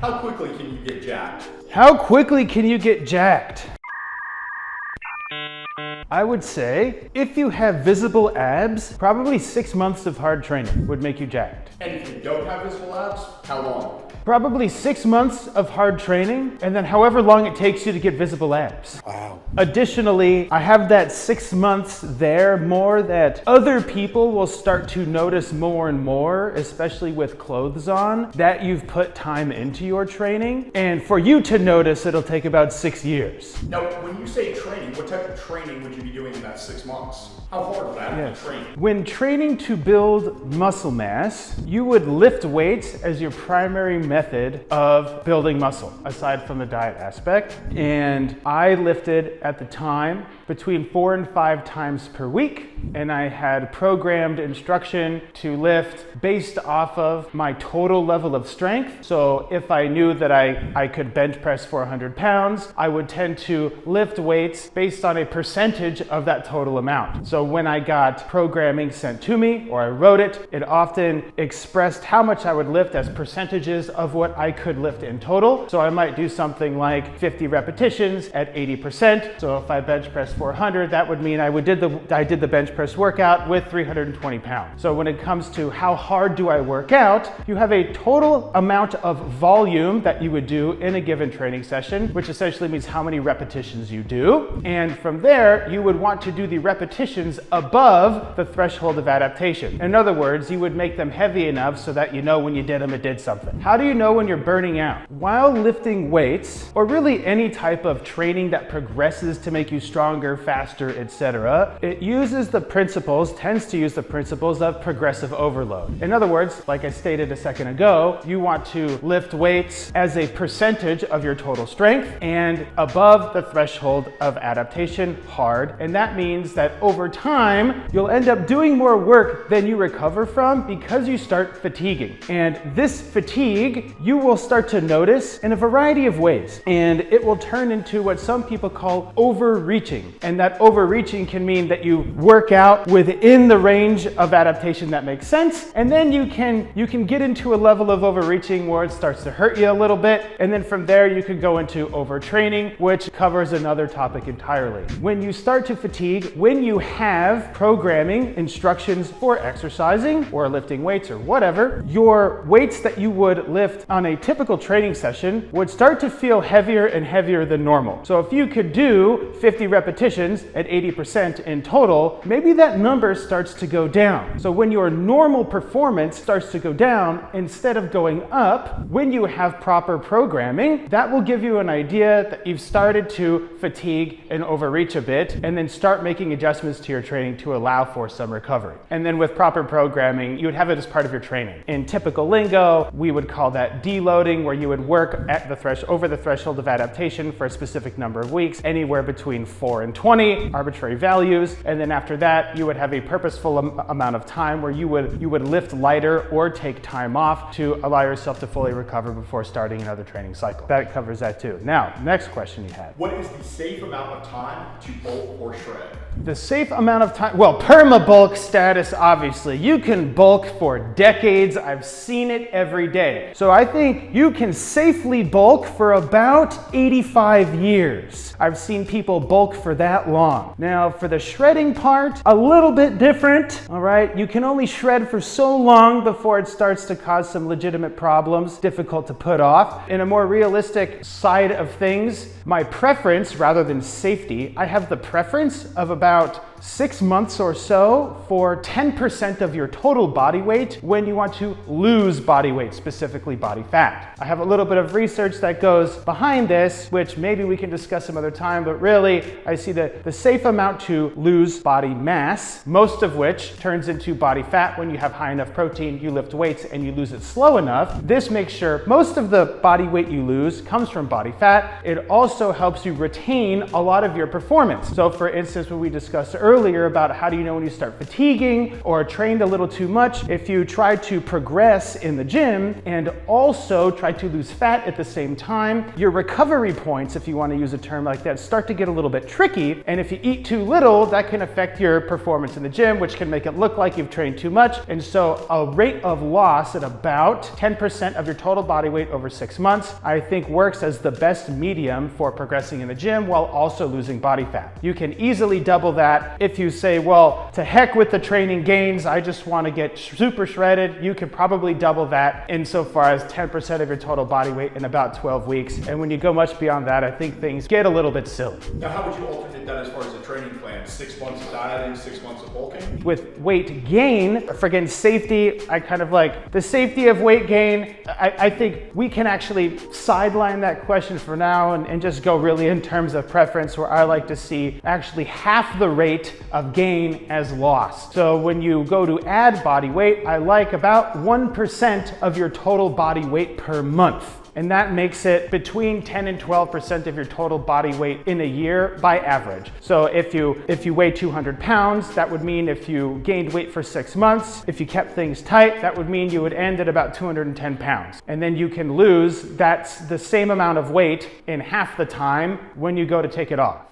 How quickly can you get jacked? How quickly can you get jacked? I would say, if you have visible abs, probably 6 months of hard training would make you jacked. And if you don't have visible abs, how long? Probably 6 months of hard training, and then however long it takes you to get visible abs. Wow. Additionally, I have that 6 months there more that other people will start to notice more and more, especially with clothes on, that you've put time into your training. And for you to notice, it'll take about 6 years. Now, when you say training, what type of training would you be doing in that 6 months? How hard would that be training? When training to build muscle mass, you would lift weights as your primary method of building muscle, aside from the diet aspect. And I lifted at the time between 4 and 5 times per week, and I had programmed instruction to lift based off of my total level of strength. So if I knew that I could bench press 400 pounds, I would tend to lift weights based on a percentage of that total amount. So when I got programming sent to me, or I wrote it, it often expressed how much I would lift as percentages of what I could lift in total. So I might do something like 50 repetitions at 80%. So if I bench press 400, that would mean I did the bench press workout with 320 pounds. So when it comes to how hard do I work out, you have a total amount of volume that you would do in a given training session, which essentially means how many repetitions you do. And from there, you would want to do the repetitions above the threshold of adaptation. In other words, you would make them heavy enough so that you know when you did them, it did something. How do you know when you're burning out? While lifting weights, or really any type of training that progresses to make you stronger, faster, etc., it tends to use the principles of progressive overload. In other words, like I stated a second ago, you want to lift weights as a percentage of your total strength and above the threshold of adaptation, hard. And that means that over time, you'll end up doing more work than you recover from because you start fatiguing. And this fatigue, you will start to notice in a variety of ways. And it will turn into what some people call overreaching. And that overreaching can mean that you work out within the range of adaptation that makes sense. And then you can get into a level of overreaching where it starts to hurt you a little bit. And then from there, you could go into overtraining, which covers another topic entirely. When you start to fatigue, when you have programming instructions for exercising or lifting weights or whatever, your weights that you would lift on a typical training session would start to feel heavier and heavier than normal. So if you could do 50 repetitions at 80% in total, maybe that number starts to go down. So when your normal performance starts to go down instead of going up, when you have proper programming, that will give you an idea that you've started to fatigue and overreach a bit, and then start making adjustments to your training to allow for some recovery. And then with proper programming, you would have it as part of your training. In typical lingo, we would call that deloading, where you would work at over the threshold of adaptation for a specific number of weeks, anywhere between 4 and 20, arbitrary values. And then after that, you would have a purposeful amount of time where you would lift lighter or take time off to allow yourself to fully recover before starting another training cycle. That covers that too. Now, next question you had. What is the safe amount of time to bulk or shred? The safe amount of time, well, perma-bulk status, obviously. You can bulk for decades. I've seen it every day. So I think you can safely bulk for about 85 years. I've seen people bulk for that long. Now, for the shredding part, a little bit different, all right? You can only shred for so long before it starts to cause some legitimate problems, difficult to put off. In a more realistic side of things, my preference, rather than safety, I have the preference of about 6 months or so for 10% of your total body weight when you want to lose body weight, specifically body fat. I have a little bit of research that goes behind this, which maybe we can discuss some other time, but really I see the safe amount to lose body mass, most of which turns into body fat when you have high enough protein, you lift weights, and you lose it slow enough. This makes sure most of the body weight you lose comes from body fat. It also helps you retain a lot of your performance. So for instance, what we discussed earlier, earlier about how do you know when you start fatiguing or trained a little too much, if you try to progress in the gym and also try to lose fat at the same time, your recovery points, if you want to use a term like that, start to get a little bit tricky. And if you eat too little, that can affect your performance in the gym, which can make it look like you've trained too much. And so a rate of loss at about 10% of your total body weight over 6 months, I think works as the best medium for progressing in the gym while also losing body fat. You can easily double that. If you say, well, to heck with the training gains, I just want to get super shredded, you can probably double that insofar as 10% of your total body weight in about 12 weeks. And when you go much beyond that, I think things get a little bit silly. Now, how would you alternate that as far as a training plan? 6 months of dieting, 6 months of bulking? With weight gain, for again, safety, I kind of like the safety of weight gain. I think we can actually sideline that question for now and just go really in terms of preference, where I like to see actually half the rate of gain as loss. So when you go to add body weight, I like about 1% of your total body weight per month. And that makes it between 10 and 12% of your total body weight in a year by average. So if you weigh 200 pounds, that would mean if you gained weight for 6 months, if you kept things tight, that would mean you would end at about 210 pounds. And then you can lose that's the same amount of weight in half the time when you go to take it off.